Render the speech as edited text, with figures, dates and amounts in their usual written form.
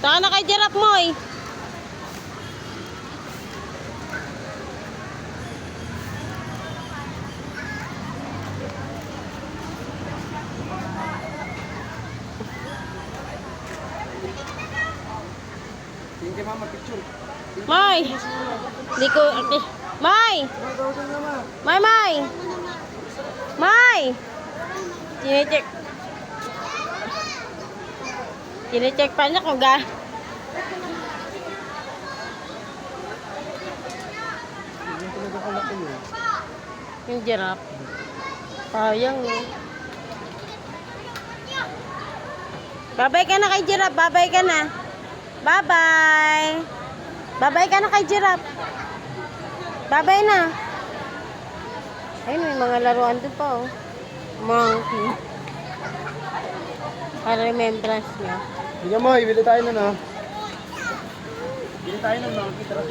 Saka na kay Giraffe mo eh. Hindi mama picture. May! Hindi ko... Okay. May! May! May! May! Chinecheck. Chinecheck pa niya kung ga... Yung giraffe. Sayang eh. Babay ka na kay giraffe. Babay ka na. Bye-bye. Bye-bye ka na kay giraffe. Bye-bye na. Ayun, may mga laruan doon pa oh. Monkey. Para remembrance niya. Hindi mo, ibili tayo nun ha. Ibili tayo nun, mga kita.